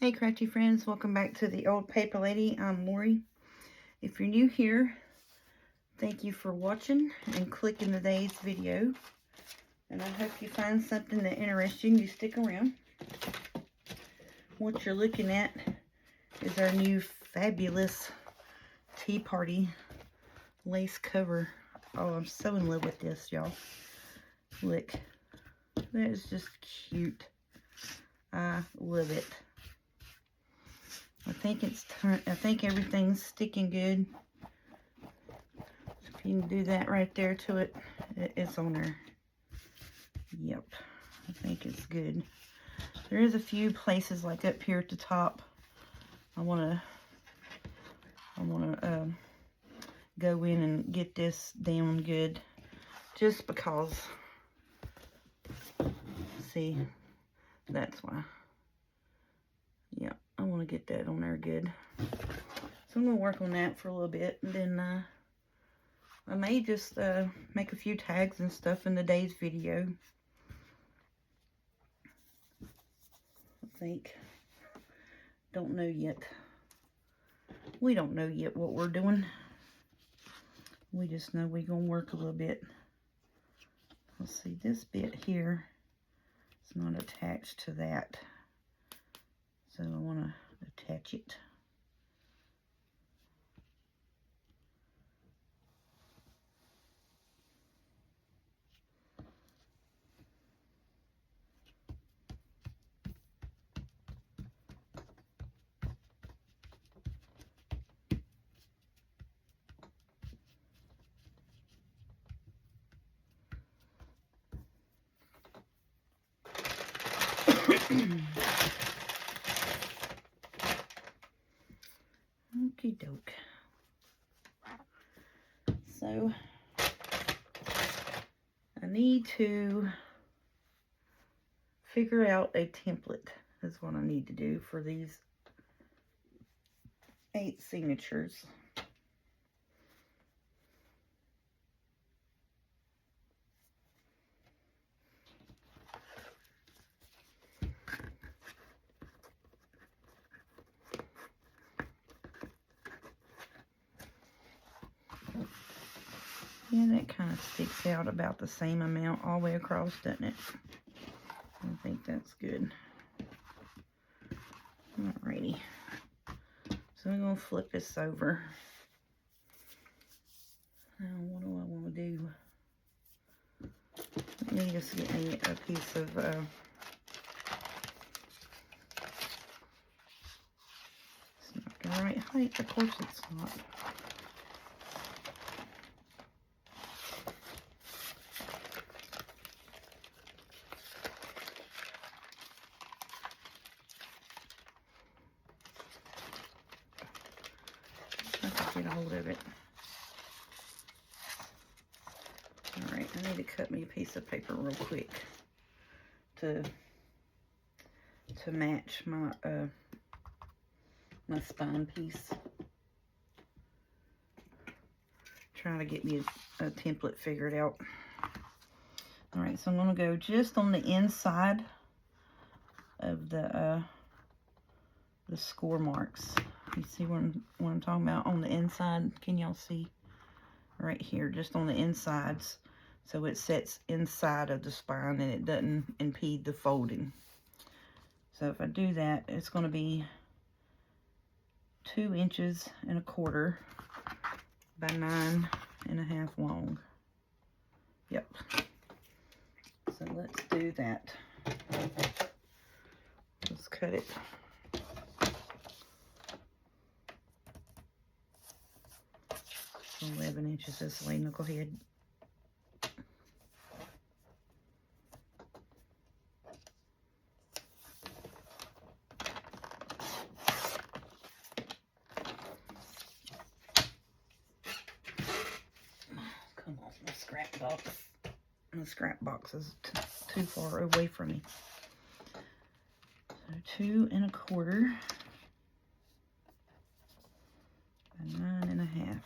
Hey crafty friends, welcome back to the Old Paper Lady. I'm Lori. If you're new here, thank you for watching and clicking today's video. And I hope you find something that interests you and you stick around. What you're looking at is our new fabulous Tea Party lace cover. Oh, I'm so in love with this, y'all. Look, that is just cute. I love it. I think everything's sticking good. If you can do that right there to it, it's on there. Yep, I think it's good. There is a few places like up here at the top. I wanna go in and get this down good, just because. See, that's why. Yeah, I want to get that on there good. So I'm going to work on that for a little bit. And then I may just make a few tags and stuff in today's video. I think. Don't know yet. We don't know yet what we're doing. We just know we're going to work a little bit. Let's see, this bit here is not attached to that. So I want to attach it. Okie doke. So I need to figure out a template. Is what I need to do for these 8 signatures. Yeah, that kind of sticks out about the same amount all the way across, doesn't it? I think that's good. Alrighty. So I'm going to flip this over. Now, what do I want to do? Let me just get me a piece of it's not the right height. Of course it's not. Get a hold of it. Alright, I need to cut me a piece of paper real quick to match my my spine piece. Trying to get me a template figured out. Alright, so I'm going to go just on the inside of the score marks. You see what I'm talking about on the inside? Can y'all see? Right here, just on the insides. So it sits inside of the spine and it doesn't impede the folding. So if I do that, it's going to be 2 inches and a quarter by 9.5 long. Yep. So let's do that. Let's cut it. 11 inches this way. Now go ahead. Come on, my scrap box. My scrap box is too far away from me. So 2 1/4 by 9.5.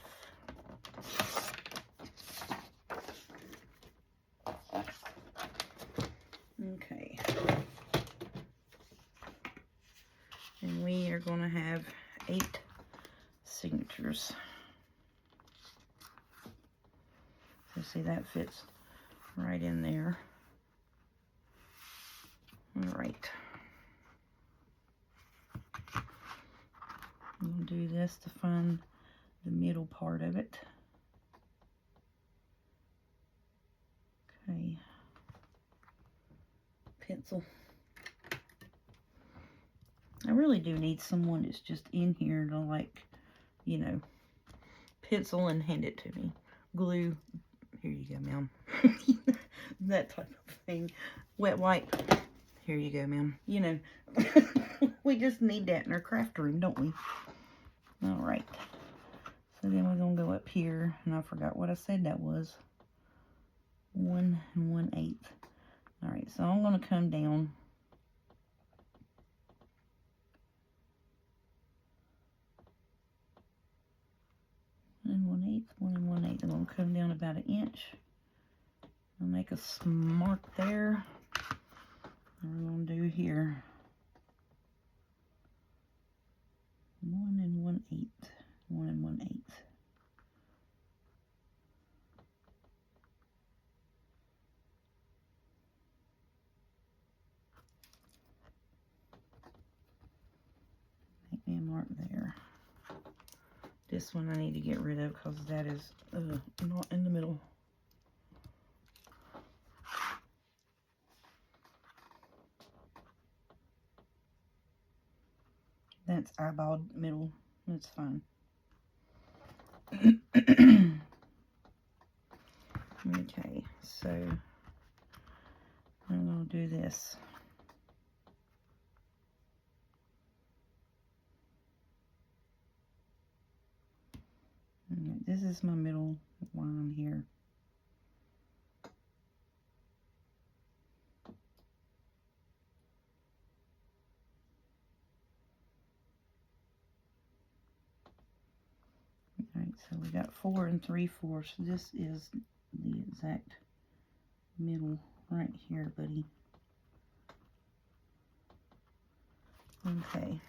Okay. And we are going to have 8 signatures. So see, that fits right in there. All right. I'm going to do this to find the middle part of it. Okay. Pencil. I really do need someone that's just in here to, like, you know, pencil and hand it to me. Glue. Here you go, ma'am. That type of thing. Wet wipe. Here you go, ma'am. You know, we just need that in our craft room, don't we? All right. So then we're going to go up here, and I forgot what I said that was. 1 1/8. All right, so I'm going to come down. And 1/8, 1 1/8. I'm going to come down about 1 inch. I'll make a mark there. And we're going to do here 1 1/8, 1 1/8. Make me a mark there. This one I need to get rid of because that is not in the middle. That's eyeballed middle. That's fine. Okay, so I'm going to do this. And this is my middle line here. Alright, so we got 4 3/4. This is the exact middle right here, buddy. Okay.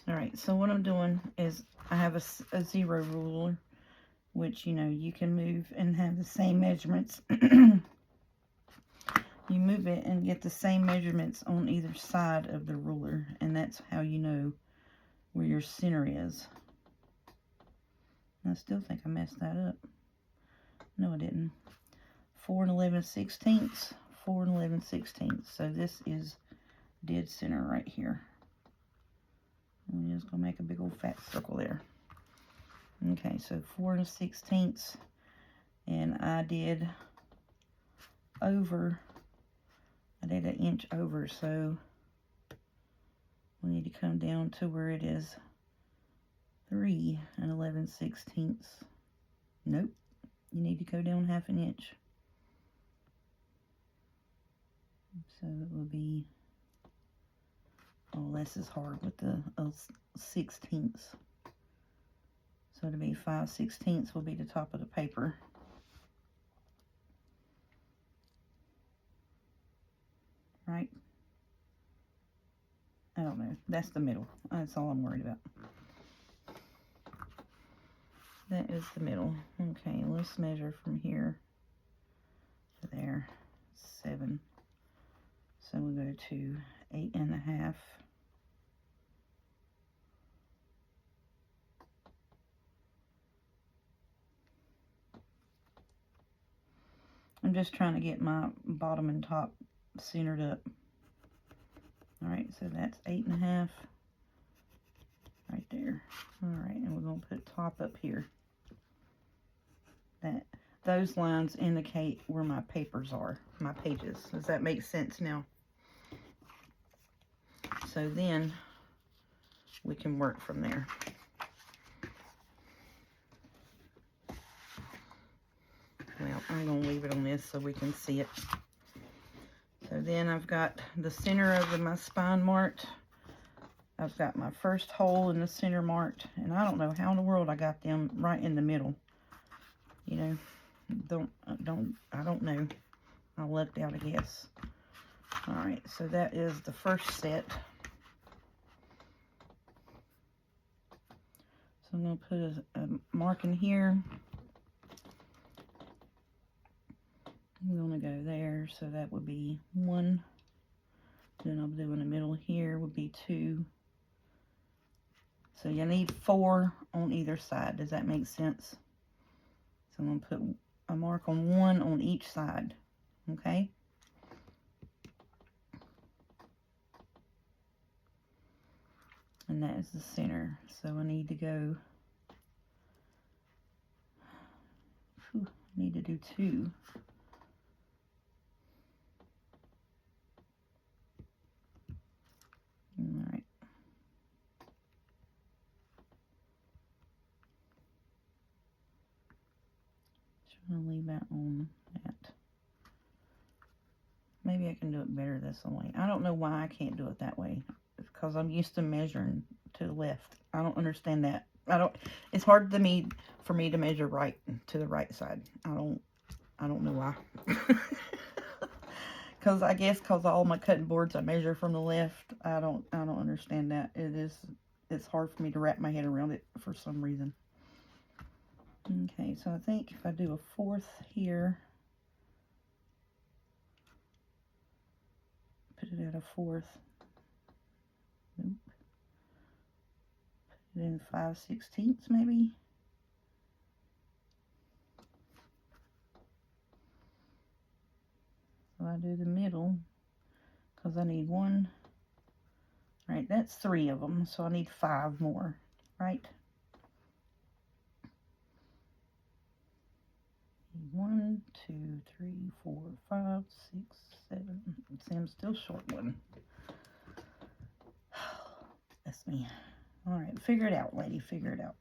Alright, so what I'm doing is I have a 0 ruler, which, you know, you can move and have the same measurements. You move it and get the same measurements on either side of the ruler, and that's how you know where your center is. I still think I messed that up. No, I didn't. 4 11/16, 4 11/16. So this is dead center right here. I'm just gonna make a big old fat circle there. Okay, so 4 1/16, and I did over. I did 1 inch over, so we need to come down to where it is 3 11/16. Nope, you need to go down 1/2 inch. So it will be, oh, this is hard with the 1/16. So to be 5/16 will be the top of the paper. Right? I don't know. That's the middle. That's all I'm worried about. That is the middle. Okay, let's measure from here to there. 7. So we'll go to 8 1/2. I'm just trying to get my bottom and top centered up. Alright, so that's 8 1/2 right there. Alright, and we're going to put top up here. Those lines indicate where my papers are, my pages. Does that make sense now? So then we can work from there. Well, I'm going to leave it on this so we can see it. So then I've got the center of my spine marked. I've got my first hole in the center marked, and I don't know how in the world I got them right in the middle. You know, I don't know. I lucked out, I guess. All right, so that is the first set. So I'm going to put a mark in here. I'm going to go there, so that would be 1. Then I'll do in the middle here would be 2. So you need 4 on either side. Does that make sense? So I'm going to put a mark on 1 on each side. Okay? And that is the center. So I need to go, I need to do 2. All right. Trying to leave that on that. Maybe I can do it better this way. I don't know why I can't do it that way. It's because I'm used to measuring to the left. I don't understand that. It's hard for me to measure right to the right side. I don't know why. Because I guess because all my cutting boards I measure from the left. I don't understand that. It's hard for me to wrap my head around it for some reason. Okay, so I think if I do a 4th here, put it at a 4th. Nope. Put it in 5/16 maybe. So I do the middle because I need 1. Right, that's 3 of them, so I need 5 more, right? 1, 2, 3, 4, 5, 6, 7. See, I'm still short 1. That's me. All right, figure it out, lady. Figure it out.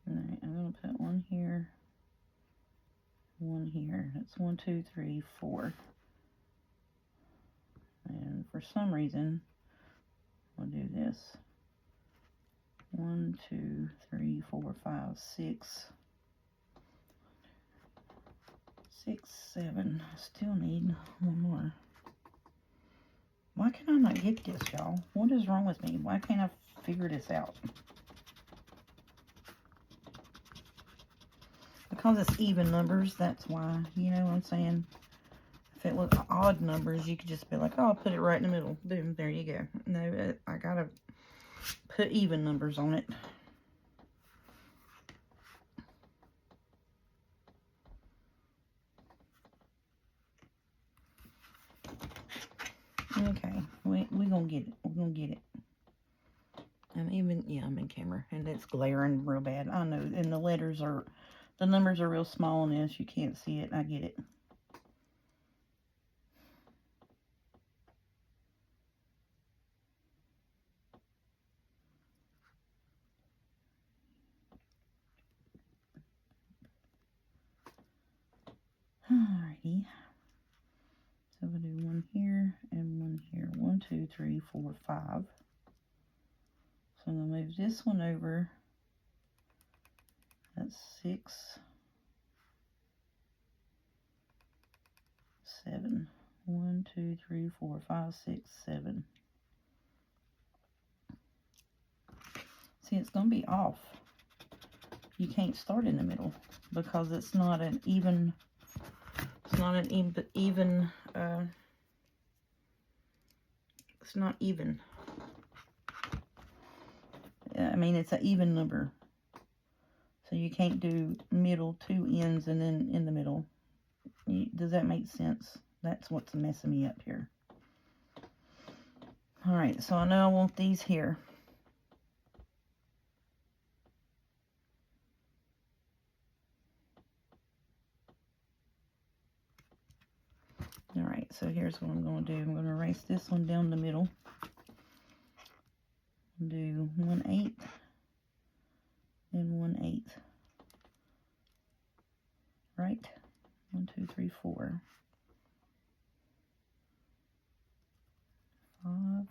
All right, I'm going to put 1 here, 1 here. That's 1, 2, 3, 4. And for some reason, I'll do this. 1, 2, 3, 4, 5, 6. 6, 7. I still need 1 more. Why can I not get this, y'all? What is wrong with me? Why can't I figure this out? Because it's even numbers, that's why. You know what I'm saying? If it was odd numbers, you could just be like, oh, I'll put it right in the middle. Boom, there you go. No, I gotta put even numbers on it. Okay, we're gonna get it. We're gonna get it. And even, yeah, I'm in camera, and it's glaring real bad. I know, and the numbers are real small on this. You can't see it. I get it. Alrighty. So we'll do 1 here and 1 here. 1, 2, 3, 4, 5. So I'm going to move this one over. That's 6, 7. 1, 2, 3, 4, 5, 6, 7. See, it's going to be off. You can't start in the middle because it's not an even. It's not an even. It's not even. I mean, it's an even number. So you can't do middle, 2 ends, and then in the middle. Does that make sense? That's what's messing me up here. All right, so I know I want these here. All right, so here's what I'm going to do. I'm going to erase this one down the middle. Do 1/8 and 1/8. Right? 1, 2, 3, 4. 5.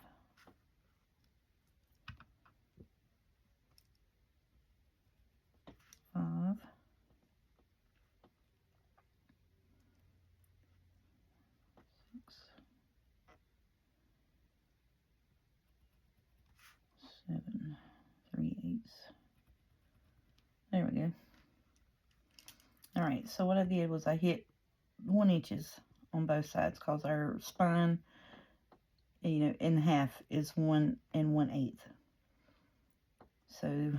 7 3/8. There we go. All right, so what I did was I hit 1 inches on both sides because our spine, you know, in half is 1 1/8. So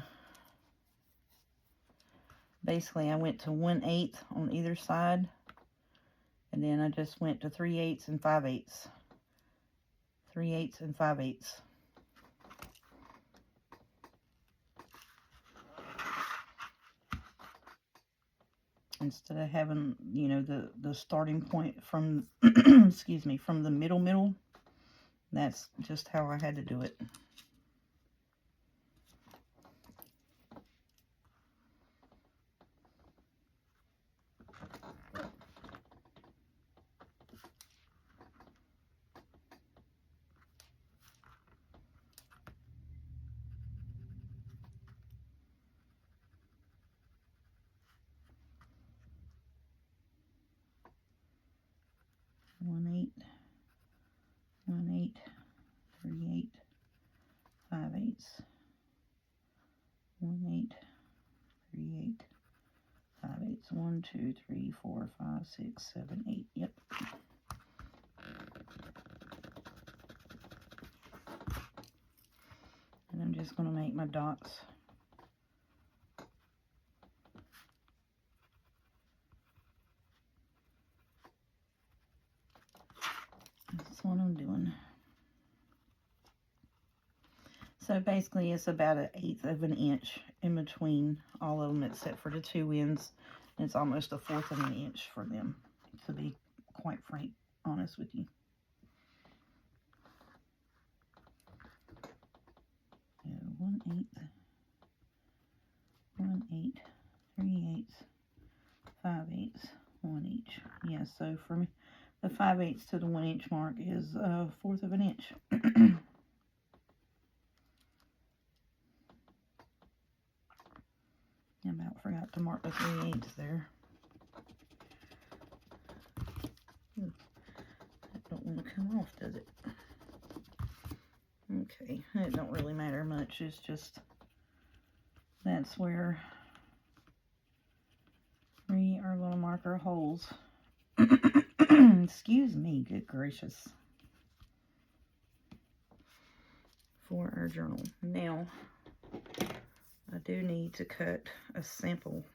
basically I went to 1/8 on either side, and then I just went to 3/8 and 5/8. 3/8 and 5/8. Instead of having, you know, the starting point from, excuse me, from the middle, that's just how I had to do it. One eight, 1/8, 3/8, 5/8, 1/8, 3/8, 5/8. 1 2 3 4 5 6 7 8. Yep. And I'm just going to make my dots. That's what I'm doing. So basically it's about 1/8 of an inch in between all of them except for the two ends. It's almost 1/4 of an inch for them, to be quite honest with you. So 1/8, 1/8, 3/8, 5/8, 1 each. Yeah, so for me, the 5/8 to the 1 inch mark is 1/4 of an inch. I about forgot to mark the 3/8 there. That don't want to come off, does it? Okay, it don't really matter much. It's just that's where we are going to mark our holes. Excuse me, good gracious. For our journal. Now, I do need to cut a sample.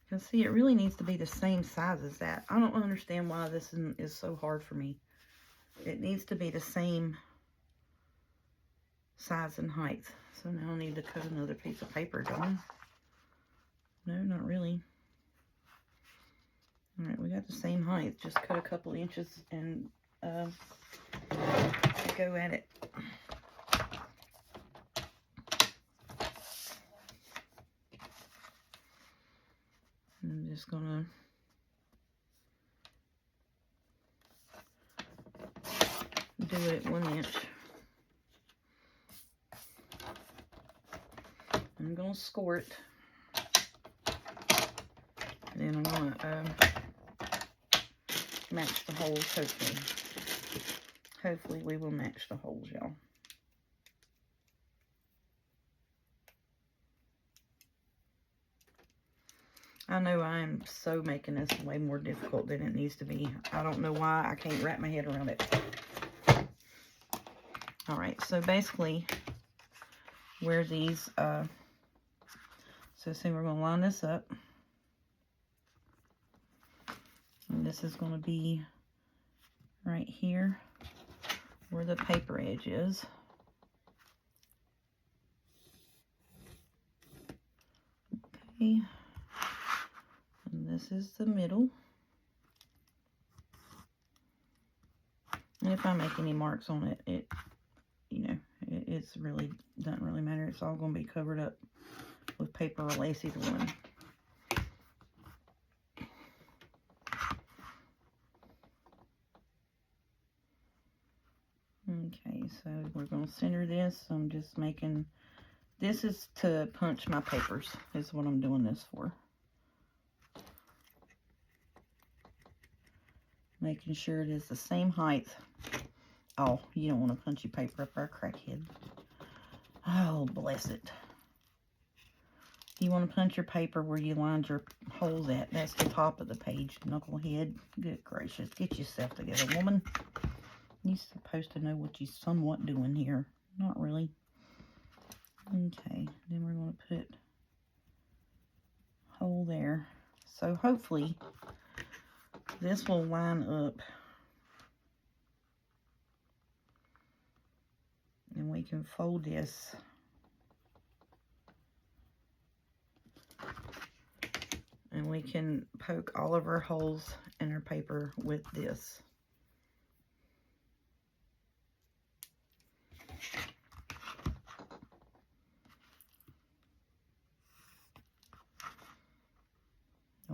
Because see, it really needs to be the same size as that. I don't understand why this is so hard for me. It needs to be the same size and height. So now I need to cut another piece of paper, don't I? No, not really. Alright, we got the same height. Just cut a couple inches and go at it. I'm just gonna do it 1 inch. I'm gonna score it. And then I'm gonna match the holes, hopefully. Hopefully we will match the holes, y'all. I know I am so making this way more difficult than it needs to be. I don't know why I can't wrap my head around it. Alright, so basically where these, so see, we're going to line this up. And this is going to be right here where the paper edge is. Okay. And this is the middle. And if I make any marks on it, it's really, doesn't really matter. It's all going to be covered up with paper or lace, either one. Okay, so we're going to center this. I'm just making This is to punch my papers, is what I'm doing this for. Making sure it is the same height. Oh, you don't want to punch your paper up there, crackhead. Oh, bless it. You want to punch your paper where you lined your holes at. That's the top of the page, knucklehead. Good gracious. Get yourself together, woman. You're supposed to know what you're somewhat doing here. Not really. Okay, then we're going to put a hole there. So hopefully this will line up. And we can fold this. And we can poke all of our holes in our paper with this.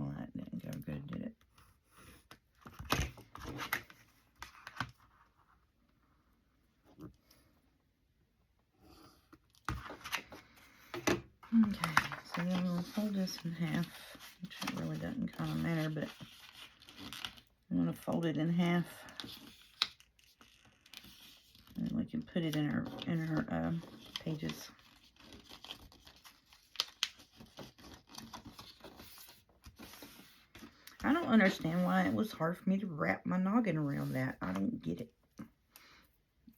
Oh, that didn't go good, did it? Okay, so then we'll fold this in half, which it really doesn't kind of matter, but I'm going to fold it in half. And we can put it in our pages. I don't understand why it was hard for me to wrap my noggin around that. I don't get it.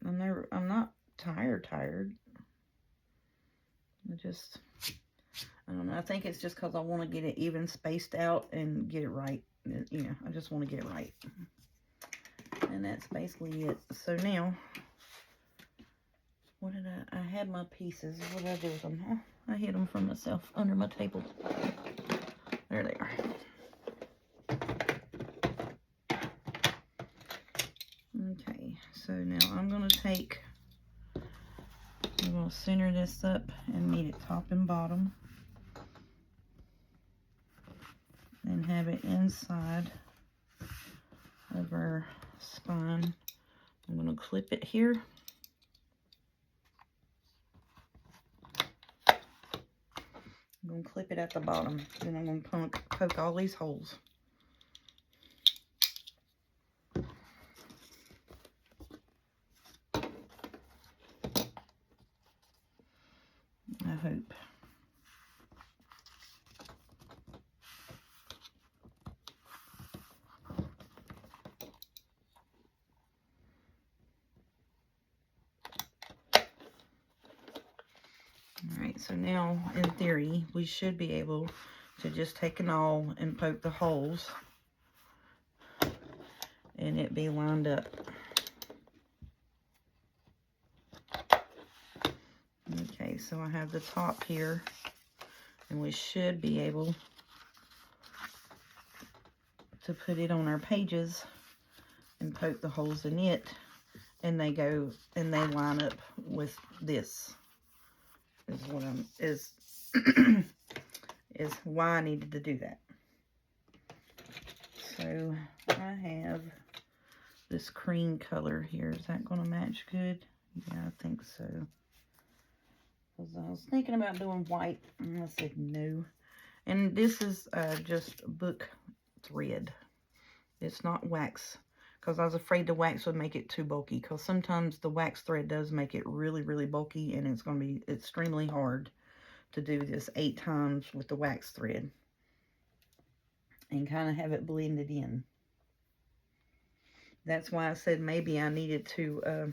I'm not tired. I don't know. I think it's just because I want to get it even spaced out and get it right. You know, I just want to get it right. And that's basically it. So now, what did I had my pieces. What did I do with them? Oh, I hid them from myself under my table. There they are. Okay, so now I'm going to center this up and meet it top and bottom. And have it inside of our spine. I'm going to clip it here. I'm going to clip it at the bottom. Then I'm going to poke all these holes. I hope. Alright, so now, in theory, we should be able to just take an awl and poke the holes and it be lined up. Okay, so I have the top here, and we should be able to put it on our pages and poke the holes in it, and they line up with this. Is what is why I needed to do that. So I have this cream color here. Is that going to match good? Yeah, I think so. Because I was thinking about doing white, and I said no. And this is just book thread. It's not wax, because I was afraid the wax would make it too bulky, because sometimes the wax thread does make it really, really bulky, and it's going to be extremely hard to do this 8 times with the wax thread and kind of have it blended in. That's why I said maybe I needed to,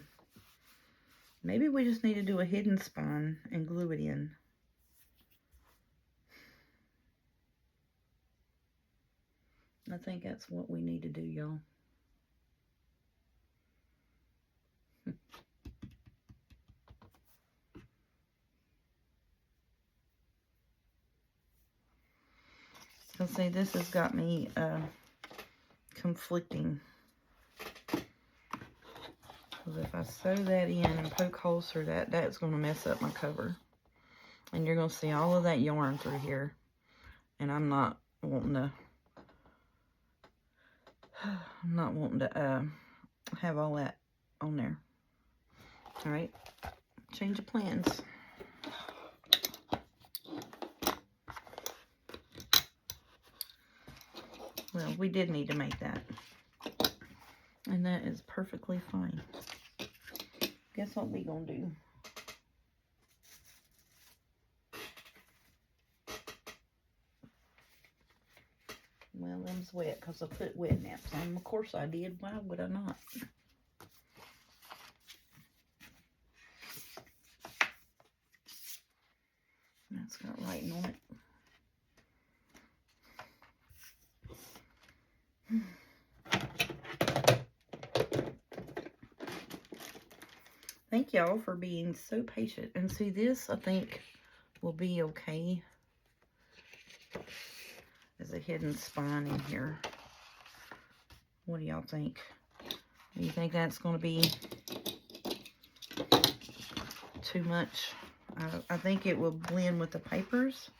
maybe we just need to do a hidden spine and glue it in. I think that's what we need to do, y'all. So see, this has got me conflicting. Because if I sew that in and poke holes through that, that's going to mess up my cover. And you're going to see all of that yarn through here. And I'm not wanting to have all that on there. Alright, change of plans. Well, we did need to make that. And that is perfectly fine. Guess what we gonna do? Well, them's wet because I put wet naps on them. Of course I did. Why would I not? That's got writing on it. Thank y'all for being so patient. And see, this I think will be okay as a hidden spine in here. What do y'all think? Do you think that's going to be too much? I think it will blend with the papers.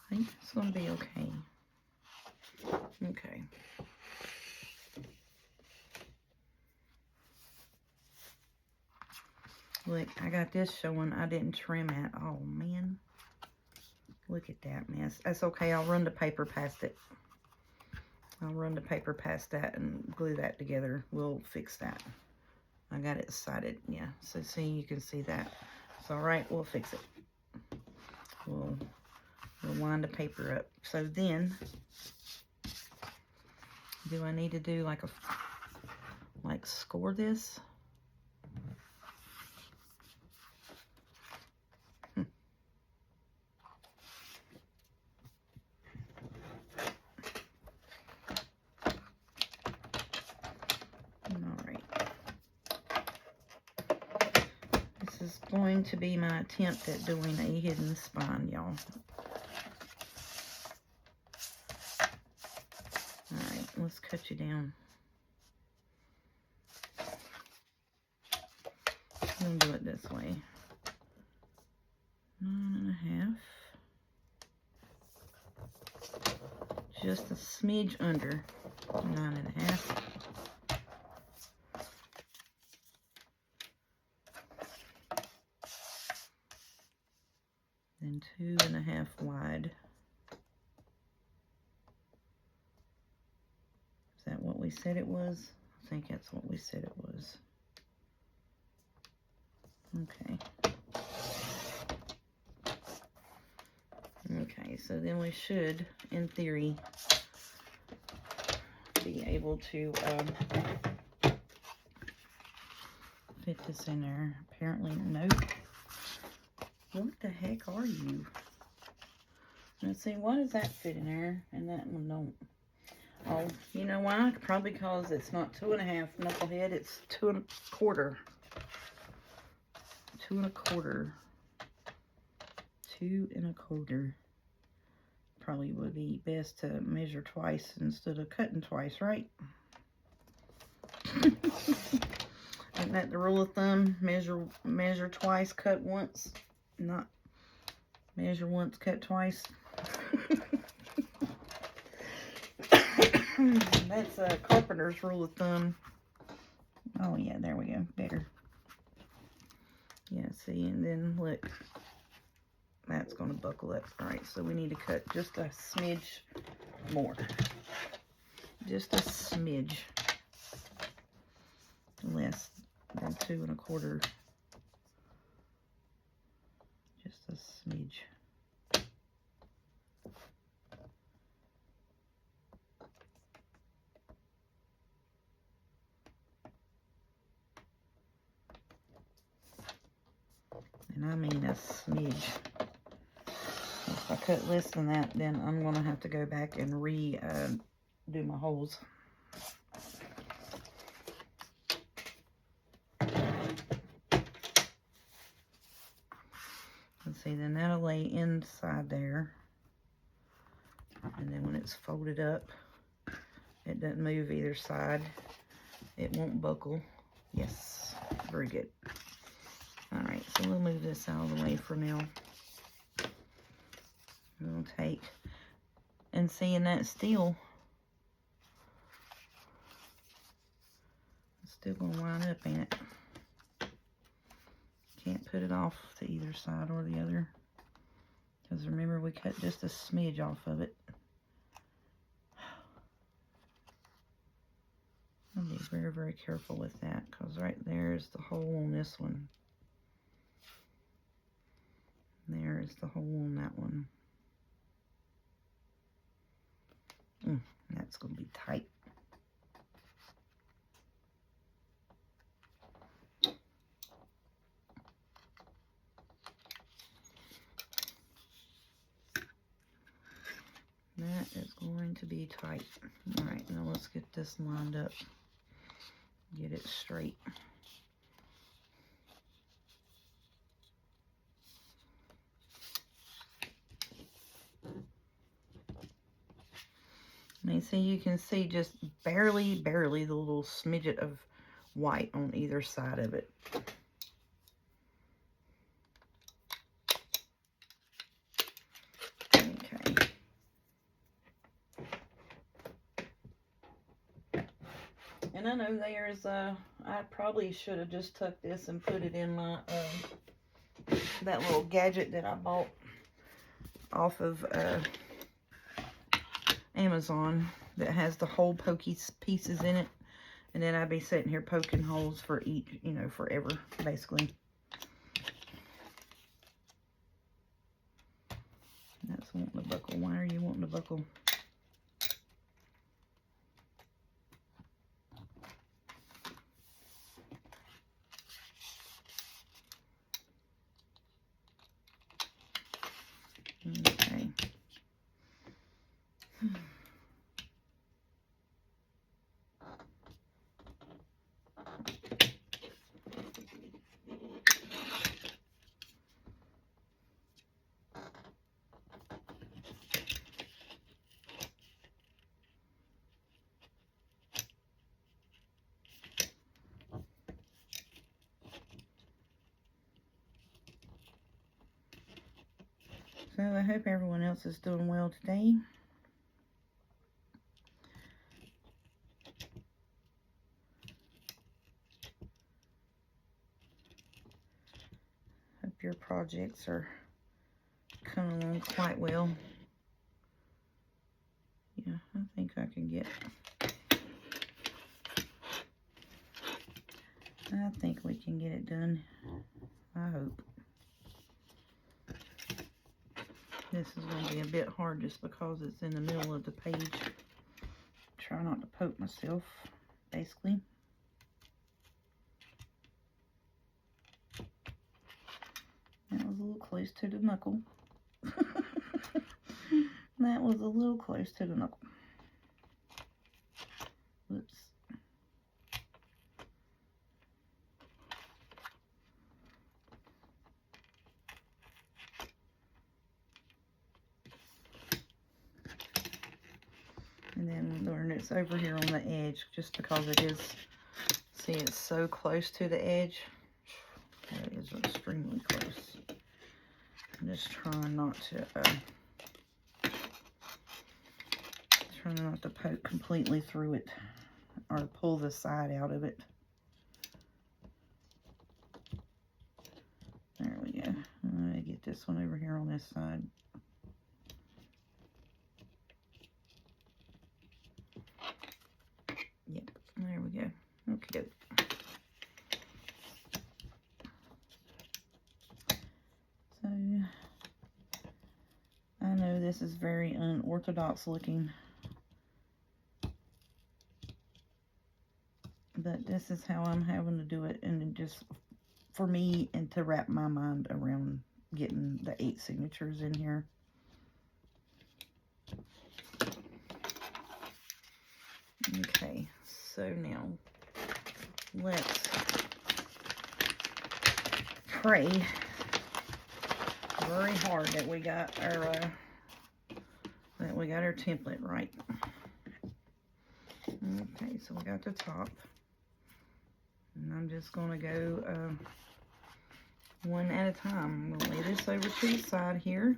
I think it's going to be okay. Okay. Look, I got this showing I didn't trim at. Oh, man. Look at that mess. That's okay. I'll run the paper past it. I'll run the paper past that and glue that together. We'll fix that. I got it sighted. Yeah. So, see, you can see that. It's all right. We'll fix it. We'll wind the paper up. So then, do I need to do like score this? This is going to be my attempt at doing a hidden spine, y'all. Alright, let's cut you down. I'm going to do it this way. 9.5. Just a smidge under 9.5. Then 2.5 wide. Is that what we said it was? I think that's what we said it was. Okay. Okay, so then we should, in theory, be able to fit this in there. Apparently, nope. What the heck are you? Let's see, why does that fit in there and that one don't? Oh, you know why? Probably because it's not 2.5 knucklehead, it's 2.25. 2.25. 2.25. Probably would be best to measure twice instead of cutting twice, right? Isn't that the rule of thumb? Measure twice, cut once. Not measure once, cut twice. That's a carpenter's rule of thumb. Oh yeah, there we go. Better. Yeah, see, and then look. That's going to buckle up. Alright, so we need to cut just a smidge more. Just a smidge less than 2.25. Just a smidge. And I mean a smidge. If I cut less than that, then I'm going to have to go back and do my holes. Let's see, then that'll lay inside there. And then when it's folded up, it doesn't move either side. It won't buckle. Yes, very good. Alright, so we'll move this out of the way for now. We'll take and seeing that still gonna line up, ain't it? Can't put it off to either side or the other, because remember we cut just a smidge off of it. I'll be very, very careful with that, because right there is the hole on this one. There is the hole on that one. That's going to be tight. That is going to be tight. All right, now let's get this lined up. Get it straight. And see, you can see just barely the little smidget of white on either side of it. Okay. And I know there's I probably should have just took this and put it in my that little gadget that I bought off of Amazon that has the whole pokey pieces in it, and then I'd be sitting here poking holes for each, you know, forever basically. That's wanting to buckle. Why are you wanting to buckle? Okay. So I hope everyone else is doing well today. Hope your projects are coming along quite well. Yeah, I think I can get, I think we can get it done. I hope. This is going to be a bit hard just because it's in the middle of the page. Try not to poke myself, basically. That was a little close to the knuckle. That was a little close to the knuckle. Whoops. And then when it's over here on the edge, just because it is, see, it's so close to the edge. That is extremely close. I'm just trying not to poke completely through it or pull the side out of it. There we go. I'm gonna get this one over here on this side. Yep, there we go. Okay. So, I know this is very unorthodox looking, but this is how I'm having to do it, and just for me and to wrap my mind around getting the 8 signatures in here. Okay, so now let's pray very hard that we got our template right. Okay, so we got the top, and I'm just gonna go one at a time. I'm gonna lay this over to the side here,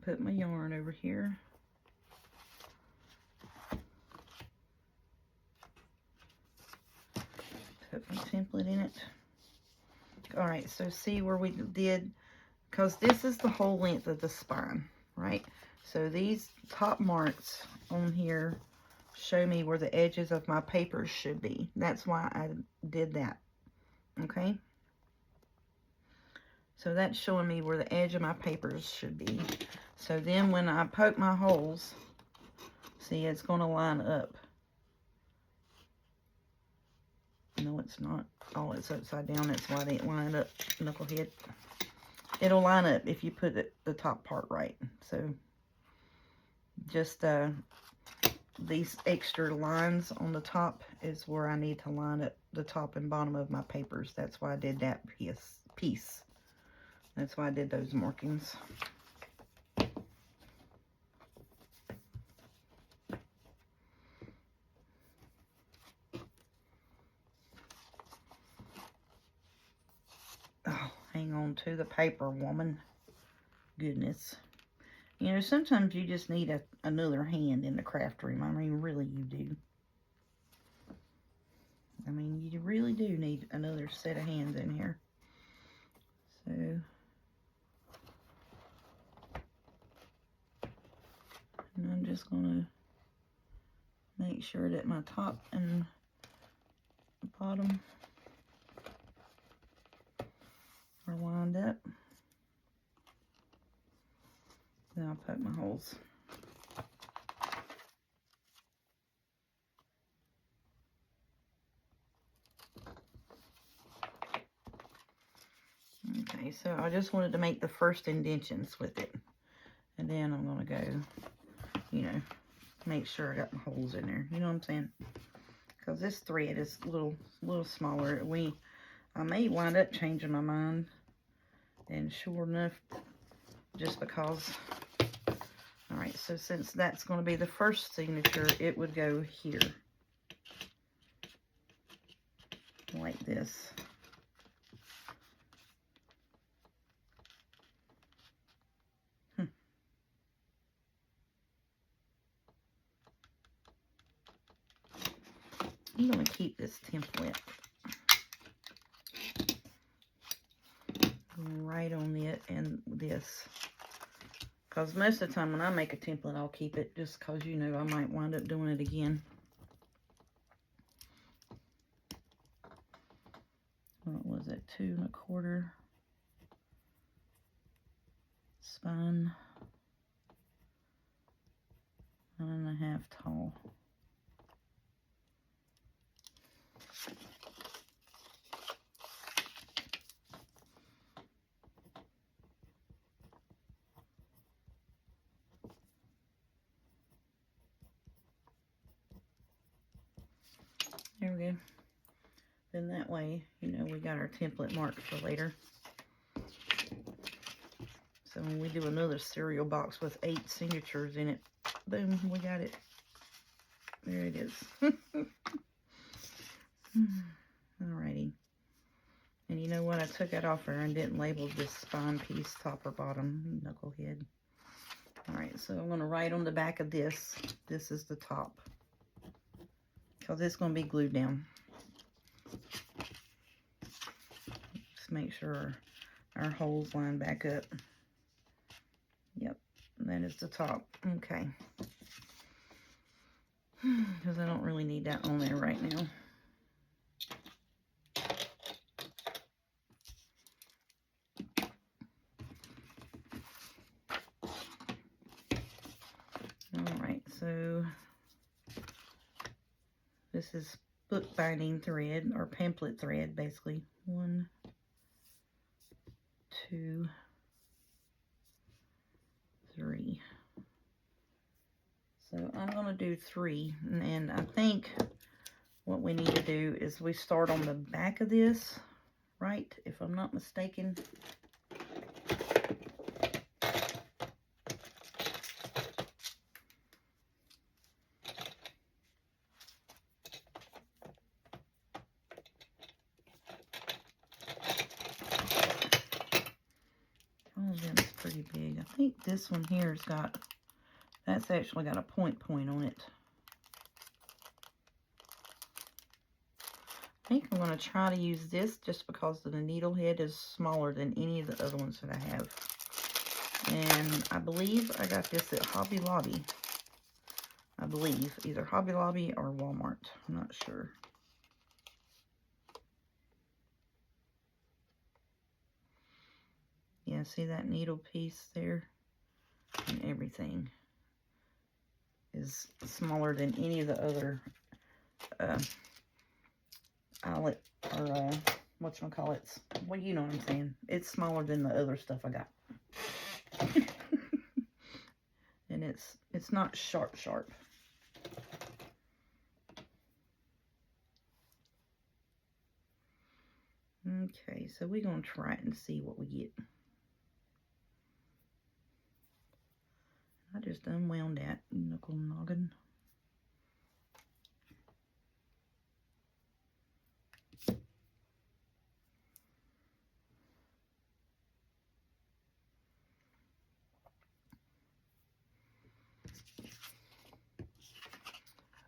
put my yarn over here, put my template in it. All right, so see where we did, because this is the whole length of the spine, right? So these top marks on here show me where the edges of my papers should be. That's why I did that, okay? So that's showing me where the edge of my papers should be. So then when I poke my holes, see, it's going to line up. No, it's not. Oh, it's upside down. That's why they ain't lined up, knucklehead. It'll line up if you put the top part right. So just these extra lines on the top is where I need to line up the top and bottom of my papers. That's why I did that piece. That's why I did those markings. Oh, hang on to the paper, woman. Goodness. You know, sometimes you just need another hand in the craft room. I mean, really you do. I mean, you really do need another set of hands in here. So, and I'm just going to make sure that my top and bottom are lined up. Then I'll poke my holes. Okay, so I just wanted to make the first indentions with it. And then I'm going to go, you know, make sure I got my holes in there. You know what I'm saying? Because this thread is a little smaller. I may wind up changing my mind. And sure enough, just because. Alright, so since that's going to be the first signature, it would go here. Like this. I'm going to keep this template right on it and this. Because most of the time when I make a template, I'll keep it just because, you know, I might wind up doing it again. What was it? 2 1/4 spine, 1 1/2 tall. There we go. Then that way, you know, we got our template marked for later. So when we do another cereal box with 8 signatures in it, boom, we got it. There it is. Alrighty. And you know what? I took that off there and didn't label this spine piece top or bottom. Knucklehead. Alright, so I'm going to write on the back of this. This is the top. Because it's going to be glued down. Just make sure our holes line back up. Yep, that is the top. Okay. Because I don't really need that on there right now. Alright, so this is book binding thread, or pamphlet thread, basically. 1, 2, 3. So I'm going to do 3, and I think what we need to do is we start on the back of this, right? If I'm not mistaken. All of them is pretty big. I think this one here's got, that's actually got a point on it. I think I'm going to try to use this just because the needle head is smaller than any of the other ones that I have. And I believe I got this at Hobby Lobby. I believe either Hobby Lobby or Walmart. I'm not sure. Yeah, see that needle piece there? And everything is smaller than any of the other eyelet or whatchamacallits. Well, you know what I'm saying. It's smaller than the other stuff I got. And it's not sharp. Okay, so we're going to try it and see what we get. I just unwound that knuckle noggin.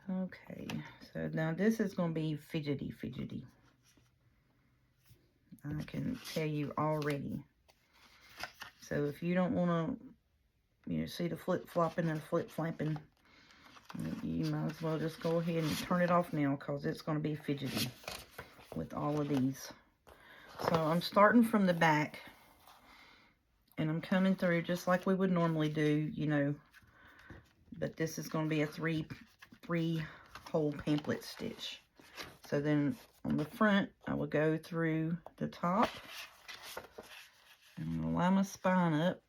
Okay, so now this is going to be fidgety. I can tell you already. So if you don't want to, see the flip-flopping and flip-flapping, you might as well just go ahead and turn it off now, because it's going to be fidgety with all of these. So I'm starting from the back, and I'm coming through just like we would normally do, but this is going to be a three hole pamphlet stitch. So then on the front, I will go through the top, and I'm going to line my spine up.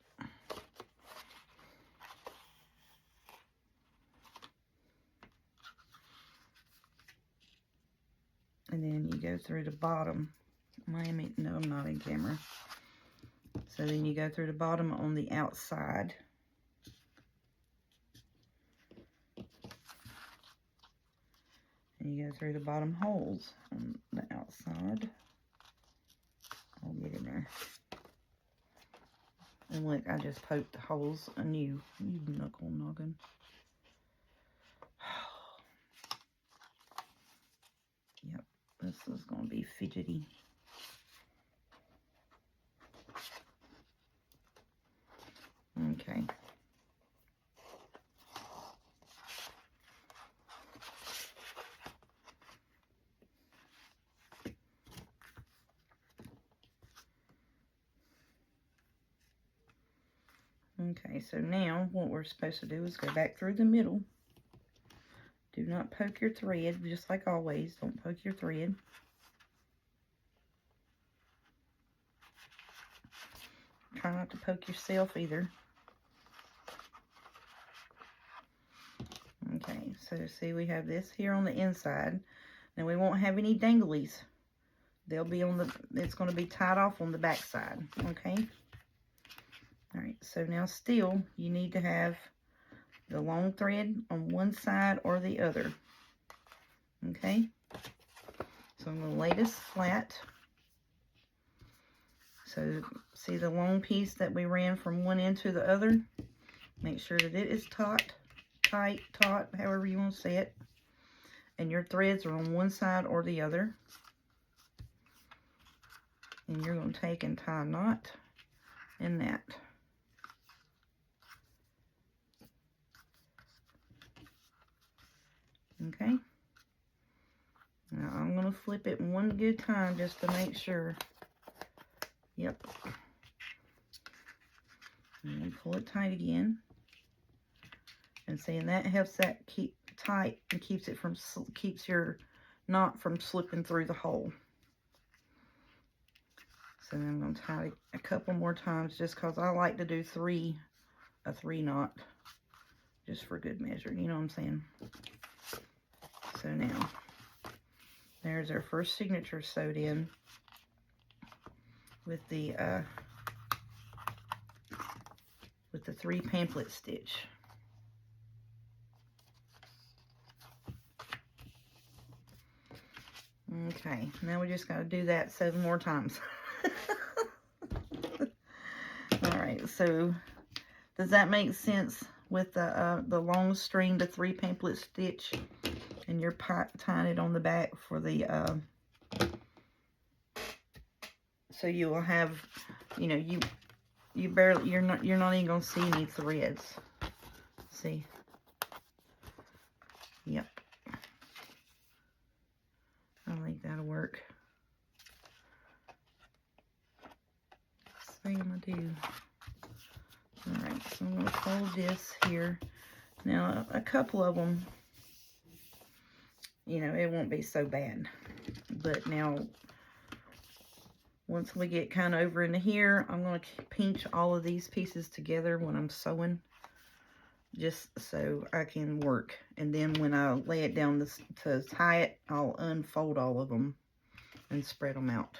And then you go through the bottom. No, I'm not in camera. So then you go through the bottom on the outside. And you go through the bottom holes on the outside. I'll get in there. And look, I just poked the holes anew. You knuckle noggin. Yep, this is going to be fidgety. Okay. Okay, so now what we're supposed to do is go back through the middle. Do not poke your thread, just like always. Don't poke your thread. Try not to poke yourself either. Okay, so see we have this here on the inside. Now we won't have any danglies. They'll be on the, it's going to be tied off on the back side, okay? All right, so now still you need to have the long thread on one side or the other, okay? So I'm going to lay this flat. So see the long piece that we ran from one end to the other? Make sure that it is tight, however you want to say it. And your threads are on one side or the other. And you're going to take and tie a knot in that. Okay. Now I'm going to flip it one good time just to make sure. Yep. And then pull it tight again. And see, and that helps that keep tight and keeps your knot from slipping through the hole. So then I'm going to tie it a couple more times just because I like to do a three knot just for good measure. You know what I'm saying? So now, there's our first signature sewed in with the 3 pamphlet stitch. Okay, now we just got to do that 7 more times. All right, so does that make sense with the long string, the 3 pamphlet stitch, and you're tying it on the back for the So you will have, you know, you barely, you're not even gonna see any threads. See? Yep. I think that'll work. Same I do. Alright, so I'm gonna fold this here. Now, a couple of them, you know, it won't be so bad. But now, once we get kind of over into here, I'm going to pinch all of these pieces together when I'm sewing, just so I can work. And then when I lay it down to tie it, I'll unfold all of them and spread them out.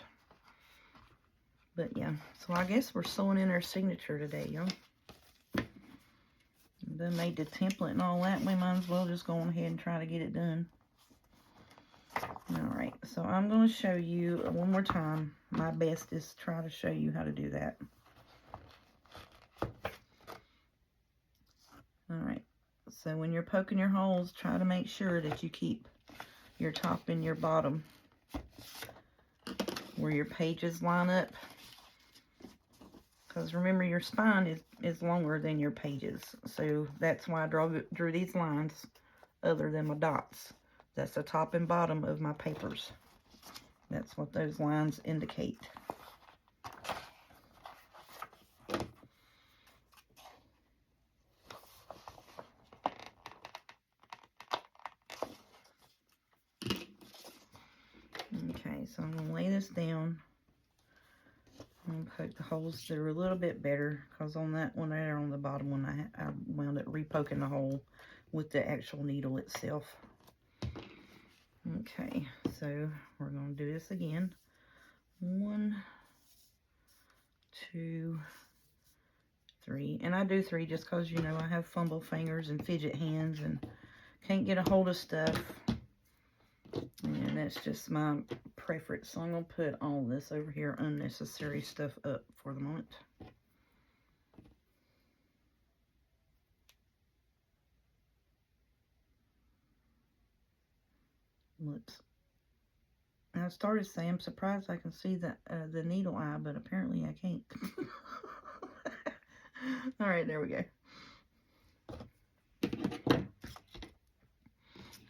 But yeah, so I guess we're sewing in our signature today, y'all. Done made the template and all that. We might as well just go on ahead and try to get it done. Alright, so I'm going to show you one more time. My best is to try to show you how to do that. Alright, so when you're poking your holes, try to make sure that you keep your top and your bottom where your pages line up. Because remember, your spine is longer than your pages. So that's why I drew these lines other than my dots. That's the top and bottom of my papers. That's what those lines indicate. Okay, so I'm going to lay this down. I'm going to poke the holes that are a little bit better, because on that one there, on the bottom one, I wound up repoking the hole with the actual needle itself. Okay, so we're going to do this again. 1, 2, 3. And I do 3 just because, you know, I have fumble fingers and fidget hands and can't get a hold of stuff. And that's just my preference. So I'm going to put all this over here, unnecessary stuff, up for the moment. Whoops. I started saying I'm surprised I can see the needle eye, but apparently I can't. All right, there we go.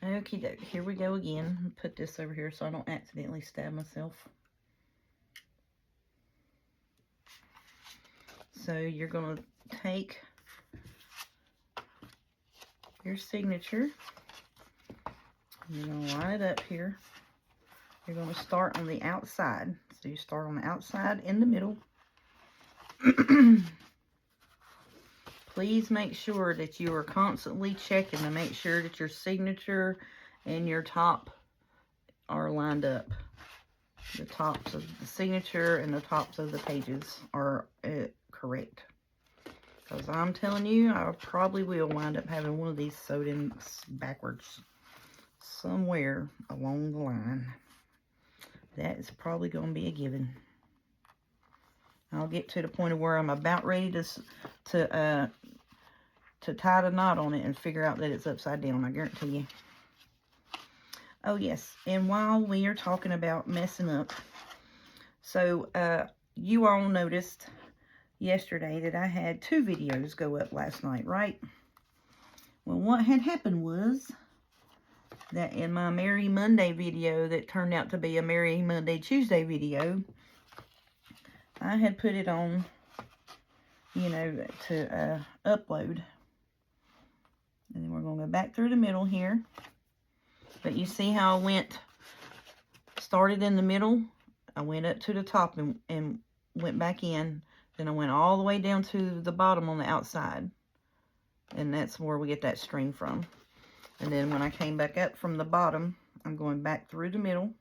Okie doke, here we go again. Put this over here so I don't accidentally stab myself. So you're going to take your signature. You're going to line it up here. You're going to start on the outside. So you start on the outside in the middle. Please make sure that you are constantly checking to make sure that your signature and your top are lined up. The tops of the signature and the tops of the pages are correct. Because I'm telling you, I probably will wind up having one of these sewed in backwards somewhere along the line. That is probably going to be a given. I'll get to the point of where I'm about ready to tie the knot on it and figure out that it's upside down, I guarantee you. Oh yes, and while we are talking about messing up, so you all noticed yesterday that I had 2 videos go up last night, right? Well, what had happened was that in my Merry Monday video that turned out to be a Merry Monday Tuesday video, I had put it on, you know, to upload. And then we're going to go back through the middle here. But you see how I started in the middle. I went up to the top and went back in. Then I went all the way down to the bottom on the outside. And that's where we get that string from. And then when I came back up from the bottom, I'm going back through the middle.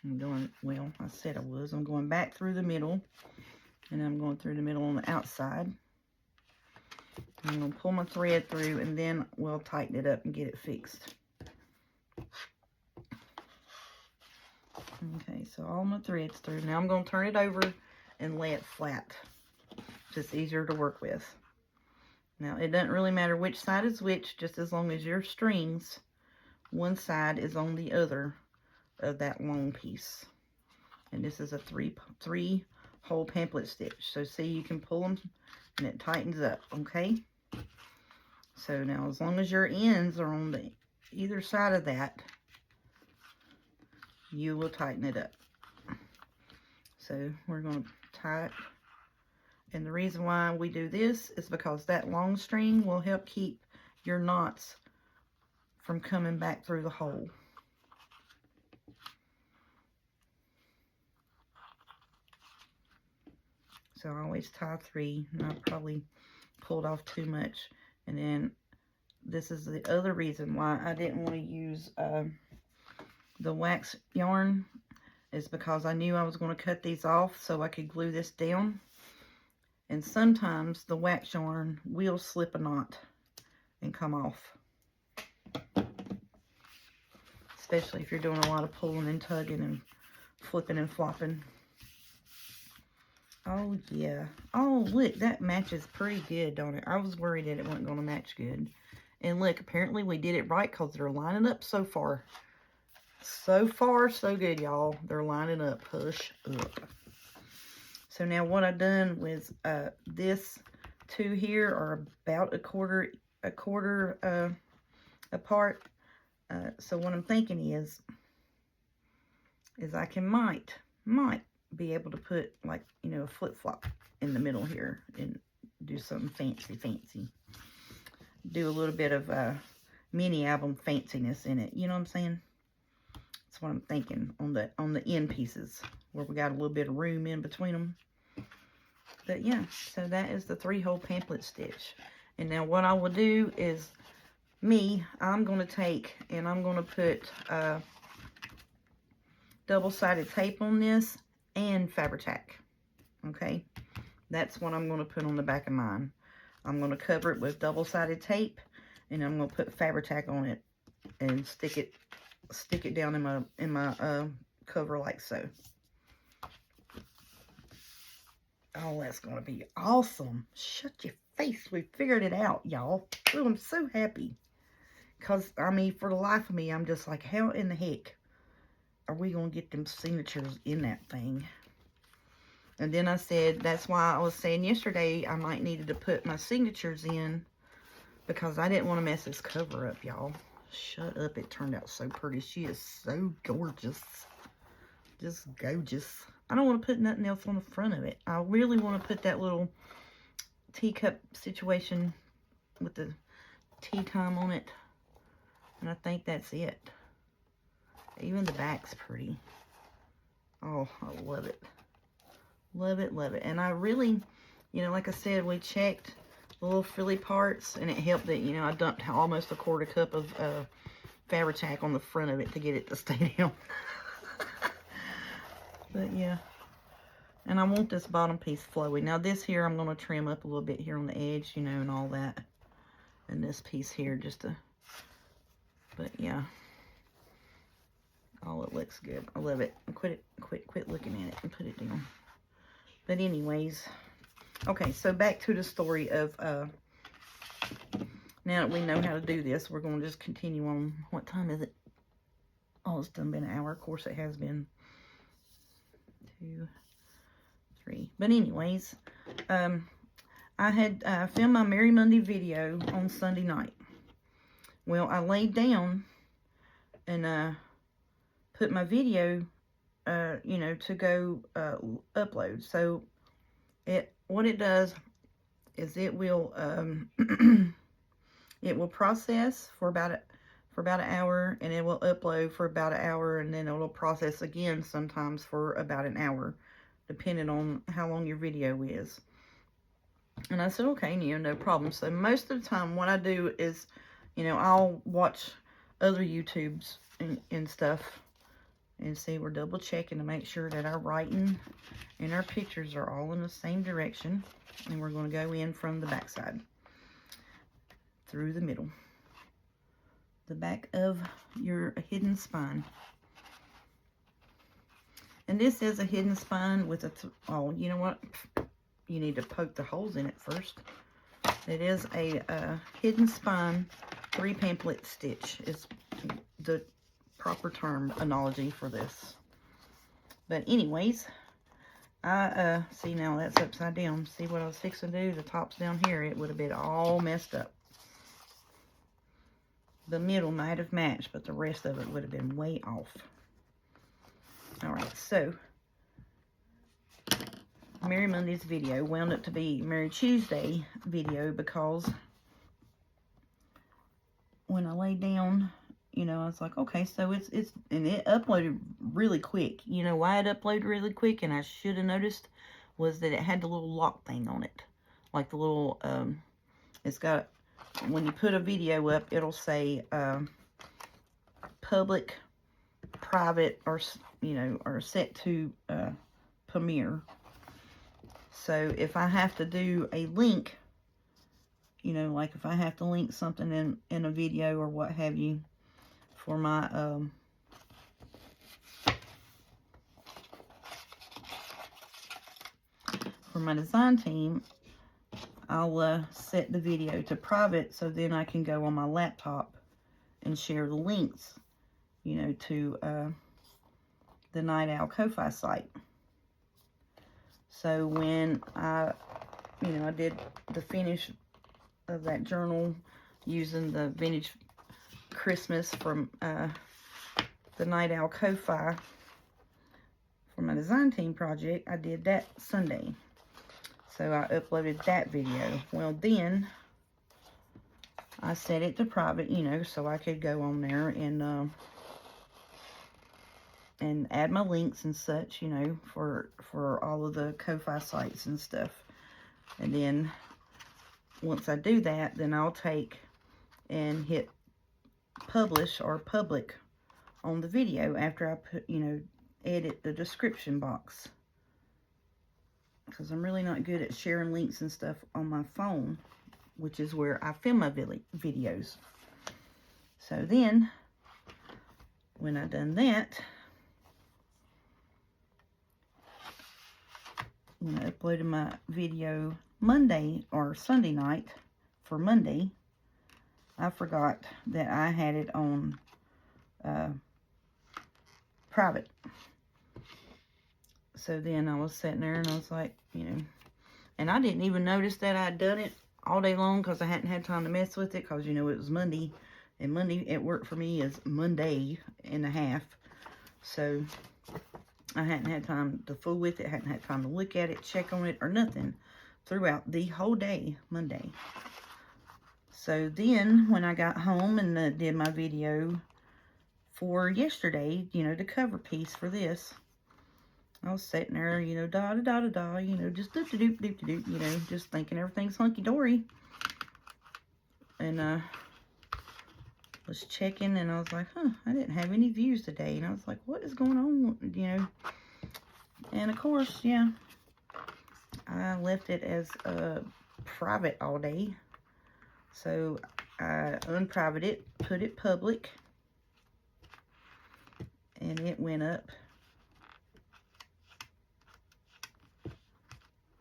I'm going, well, I said I was. I'm going back through the middle. And I'm going through the middle on the outside. I'm going to pull my thread through, and then we'll tighten it up and get it fixed. Okay, so all my threads through. Now I'm going to turn it over and lay it flat. Just easier to work with. Now, it doesn't really matter which side is which, just as long as your strings one side is on the other of that long piece. And this is a three hole pamphlet stitch. So see, you can pull them and it tightens up, okay? So now as long as your ends are on the either side of that, you will tighten it up. So we're going to tie it. And the reason why we do this is because that long string will help keep your knots from coming back through the hole. So I always tie 3, and I probably pulled off too much. And then this is the other reason why I didn't want to use the wax yarn, is because I knew I was going to cut these off so I could glue this down. And sometimes the wax yarn will slip a knot and come off. Especially if you're doing a lot of pulling and tugging and flipping and flopping. Oh, yeah. Oh, look, that matches pretty good, don't it? I was worried that it wasn't going to match good. And look, apparently we did it right because they're lining up so far. So far, so good, y'all. They're lining up. Hush up. So now what I've done with this two here are about a quarter apart. So what I'm thinking is I can might be able to put, like, you know, a flip-flop in the middle here and do something fancy. Do a little bit of mini album fanciness in it. You know what I'm saying? That's what I'm thinking on the end pieces where we got a little bit of room in between them. But yeah, so that is the 3-hole pamphlet stitch. And now what I will do is I'm going to take and I'm going to put double-sided tape on this and Fabri-Tac. Okay, that's what I'm going to put on the back of mine. I'm going to cover it with double-sided tape, and I'm going to put Fabri-Tac on it and stick it down in my cover like so. Oh, that's going to be awesome. Shut your face. We figured it out, y'all. Oh, I'm so happy. Because, I mean, for the life of me, I'm just like, how in the heck are we going to get them signatures in that thing? And then I said, that's why I was saying yesterday I might needed to put my signatures in, because I didn't want to mess this cover up, y'all. Shut up. It turned out so pretty. She is so gorgeous. Just gorgeous. I don't want to put nothing else on the front of it. I really want to put that little teacup situation with the tea time on it. And I think that's it. Even the back's pretty. Oh, I love it. Love it, love it. And I really, you know, like I said, we checked the little frilly parts, and it helped that, you know, I dumped almost a quarter cup of Fabri-Tac on the front of it to get it to stay down. But yeah. And I want this bottom piece flowy. Now this here, I'm going to trim up a little bit here on the edge, you know, and all that. And this piece here just to, but yeah. Oh, it looks good. I love it. Quit looking at it and put it down. But anyways, okay, so back to the story of, now that we know how to do this, we're going to just continue on. What time is it? Oh, it's done been an hour. Of course, it has been 2, 3. But anyways, I had filmed my Merry Monday video on Sunday night. Well, I laid down and put my video, you know, to go upload. So what it does is it will it will process for about an hour, and it will upload for about an hour, and then it will process again sometimes for about an hour, depending on how long your video is. And I said, okay, you know, no problem. So most of the time what I do is, you know, I'll watch other YouTubes and stuff, and see, we're double checking to make sure that our writing and our pictures are all in the same direction. And we're going to go in from the back side through the middle, the back of your hidden spine. And this is a hidden spine with a oh, you know what, you need to poke the holes in it first. It is a hidden spine 3 pamphlet stitch. It's the proper term, analogy for this. But anyways, I, see now that's upside down. See what I was fixing to do? The top's down here. It would have been all messed up. The middle might have matched, but the rest of it would have been way off. Alright, so Merry Monday's video wound up to be Merry Tuesday video, because when I laid down, you know, I was like, okay, so and it uploaded really quick. You know why it uploaded really quick, and I should have noticed, was that it had the little lock thing on it. Like the little, it's got, when you put a video up, it'll say public, private, or, you know, or set to premiere. So if I have to do a link, you know, like if I have to link something in a video or what have you for my design team, I'll set the video to private, so then I can go on my laptop and share the links, you know, to the Night Owl Ko-Fi site. So when I did the finish of that journal using the vintage Christmas from the Night Owl Ko-Fi for my design team project, I did that Sunday. So I uploaded that video. Well, then I set it to private, you know, so I could go on there and add my links and such, you know, for all of the Ko-Fi sites and stuff. And then once I do that, then I'll take and hit publish or public on the video after I put, you know, edit the description box. Because I'm really not good at sharing links and stuff on my phone, which is where I film my videos. So then, when I done that, when I uploaded my video Monday or Sunday night for Monday, I forgot that I had it on private. So then I was sitting there and I was like, you know, and I didn't even notice that I'd done it all day long, because I hadn't had time to mess with it, because, you know, it was Monday, and Monday at work for me is Monday and a half. So I hadn't had time to fool with it, hadn't had time to look at it, check on it, or nothing throughout the whole day, Monday. So then when I got home and did my video for yesterday, you know, the cover piece for this, I was sitting there, you know, da-da-da-da-da, you know, just doop-de-doop-doop-de-doop, you know, just thinking everything's hunky-dory. And was checking, and I was like, huh, I didn't have any views today. And I was like, what is going on, you know? And, of course, yeah, I left it as private all day. So I unprivate it, put it public, and it went up.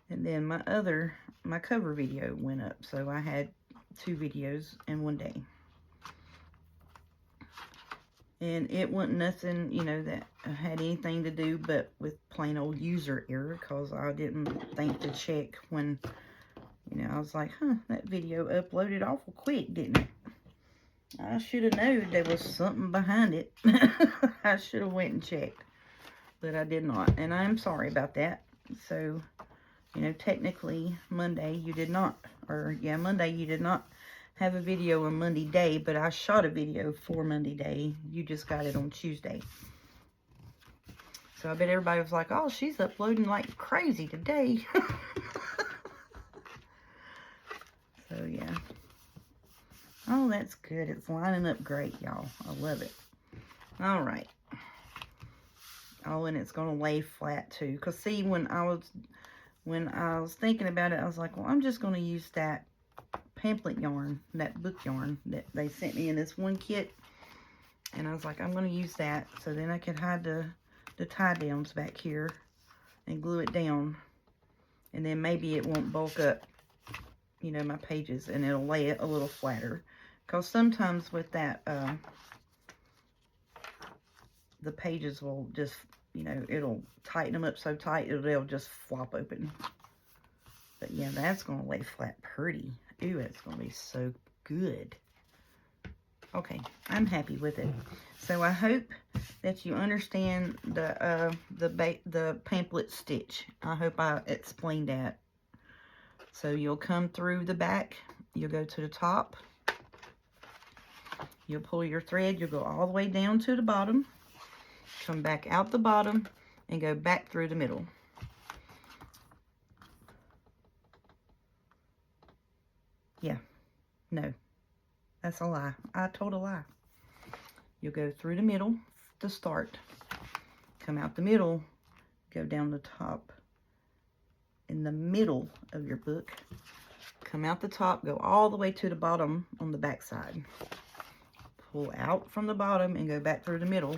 And then my cover video went up. So I had 2 videos in one day. And it wasn't nothing, you know, that had anything to do but with plain old user error, because I didn't think to check when, you know, I was like, huh, that video uploaded awful quick, didn't it? I should have known there was something behind it. I should have went and checked. But I did not. And I'm sorry about that. So, you know, technically, Monday you did not, Monday you did not have a video on Monday day, but I shot a video for Monday day. You just got it on Tuesday. So I bet everybody was like, oh, she's uploading like crazy today. So, yeah. Oh, that's good. It's lining up great, y'all. I love it. All right. Oh, and it's going to lay flat, too. Because, see, when I was thinking about it, I was like, well, I'm just going to use that pamphlet yarn, that book yarn that they sent me in this one kit. And I was like, I'm going to use that, so then I could hide the tie downs back here and glue it down. And then maybe it won't bulk up, you know, my pages, and it'll lay it a little flatter. Because sometimes with that the pages will just, you know, it'll tighten them up so tight they'll just flop open. But yeah, that's going to lay flat pretty. Ooh, it's going to be so good. Okay, I'm happy with it. So I hope that you understand the pamphlet stitch. I hope I explained that. So you'll come through the back, you'll go to the top, you'll pull your thread, you'll go all the way down to the bottom, come back out the bottom, and go back through the middle. Yeah, no, that's a lie. I told a lie. You'll go through the middle to start, come out the middle, go down the top in the middle of your book, come out the top, go all the way to the bottom on the back side, pull out from the bottom and go back through the middle,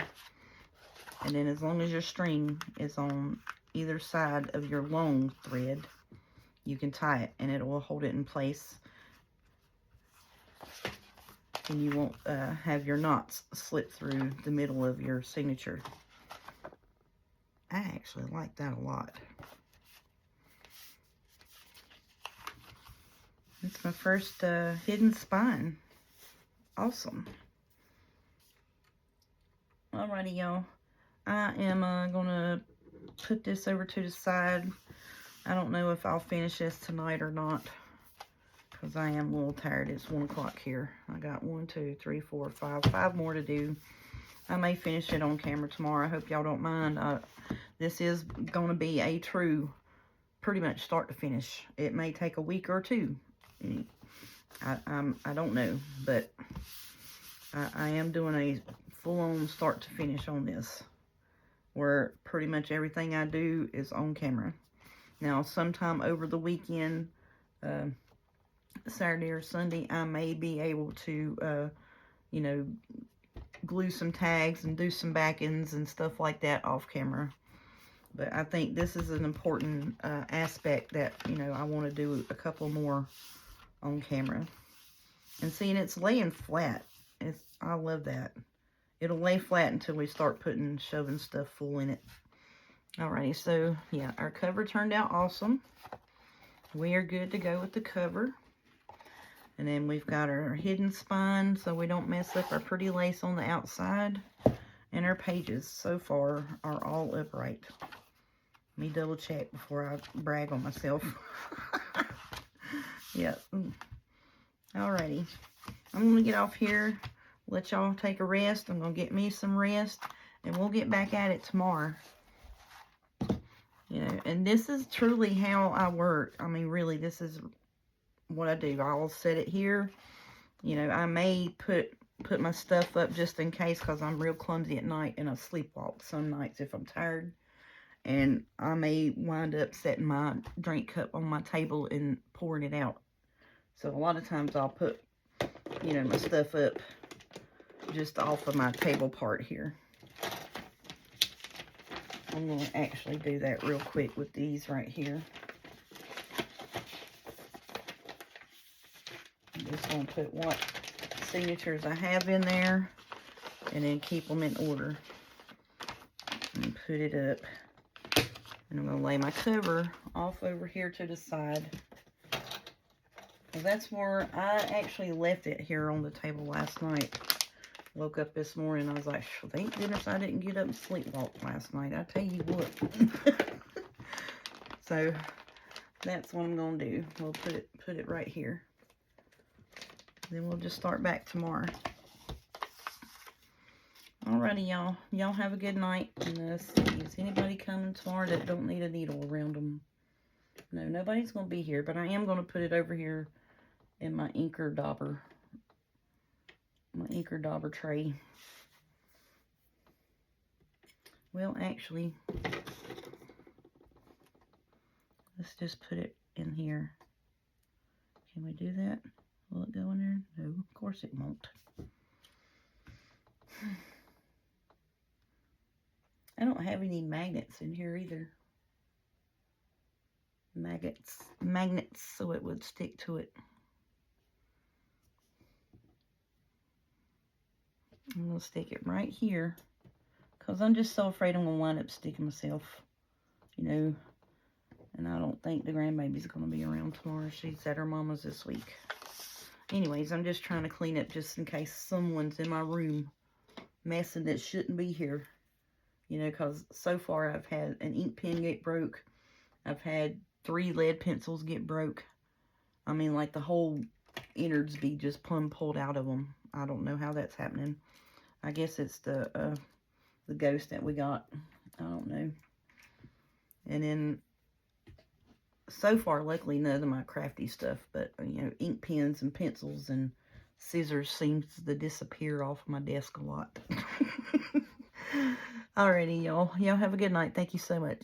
and then as long as your string is on either side of your long thread, you can tie it and it will hold it in place, and you won't have your knots slip through the middle of your signature. I actually like that a lot. It's my first hidden spine. Awesome. Alrighty, y'all. I am going to put this over to the side. I don't know if I'll finish this tonight or not, because I am a little tired. It's 1 o'clock here. I got 1, 2, 3, 4, 5 more to do. I may finish it on camera tomorrow. I hope y'all don't mind. This is going to be a true, pretty much start to finish. It may take a week or 2. I don't know, but I am doing a full-on start to finish on this, where pretty much everything I do is on camera. Now, sometime over the weekend, Saturday or Sunday, I may be able to, you know, glue some tags and do some backends and stuff like that off camera. But I think this is an important aspect that, you know, I want to do a couple more on camera. And seeing it's laying flat, I love that. It'll lay flat until we start shoving stuff full in it. Alrighty, so yeah, our cover turned out awesome. We are good to go with the cover. And then we've got our hidden spine so we don't mess up our pretty lace on the outside. And our pages so far are all upright. Let me double check before I brag on myself. Yep. Alrighty. I'm going to get off here, let y'all take a rest. I'm going to get me some rest, and we'll get back at it tomorrow. You know, and this is truly how I work. I mean, really, this is what I do. I'll set it here. You know, I may put my stuff up just in case, because I'm real clumsy at night and I sleepwalk some nights if I'm tired. And I may wind up setting my drink cup on my table and pouring it out. So a lot of times I'll put, you know, my stuff up just off of my table part here. I'm going to actually do that real quick with these right here. I'm just going to put what signatures I have in there and then keep them in order. And put it up. And I'm going to lay my cover off over here to the side. Well, that's where I actually left it here on the table last night. Woke up this morning, I was like, thank goodness I didn't get up and sleepwalk last night. I tell you what. So, that's what I'm going to do. We'll put it right here. Then we'll just start back tomorrow. Alrighty, y'all. Y'all have a good night. And is anybody coming tomorrow that don't need a needle around them? No, nobody's going to be here. But I am going to put it over here in my inker dauber. My inker dauber tray. Well, actually, let's just put it in here. Can we do that? Will it go in there? No, of course it won't. I don't have any magnets in here either. Magnets, so it would stick to it. I'm going to stick it right here, Because I'm just so afraid I'm going to wind up sticking myself, you know. And I don't think the grandbaby's going to be around tomorrow. She's at her mama's this week. Anyways, I'm just trying to clean up just in case someone's in my room messing that shouldn't be here. You know, because so far I've had an ink pen get broke. I've had 3 lead pencils get broke. I mean, like the whole innards be just plumb pulled out of them. I don't know how that's happening. I guess it's the ghost that we got. I don't know. And then, so far, luckily, none of my crafty stuff, but, you know, ink pens and pencils and scissors seems to disappear off my desk a lot. Alrighty, y'all. Y'all have a good night. Thank you so much.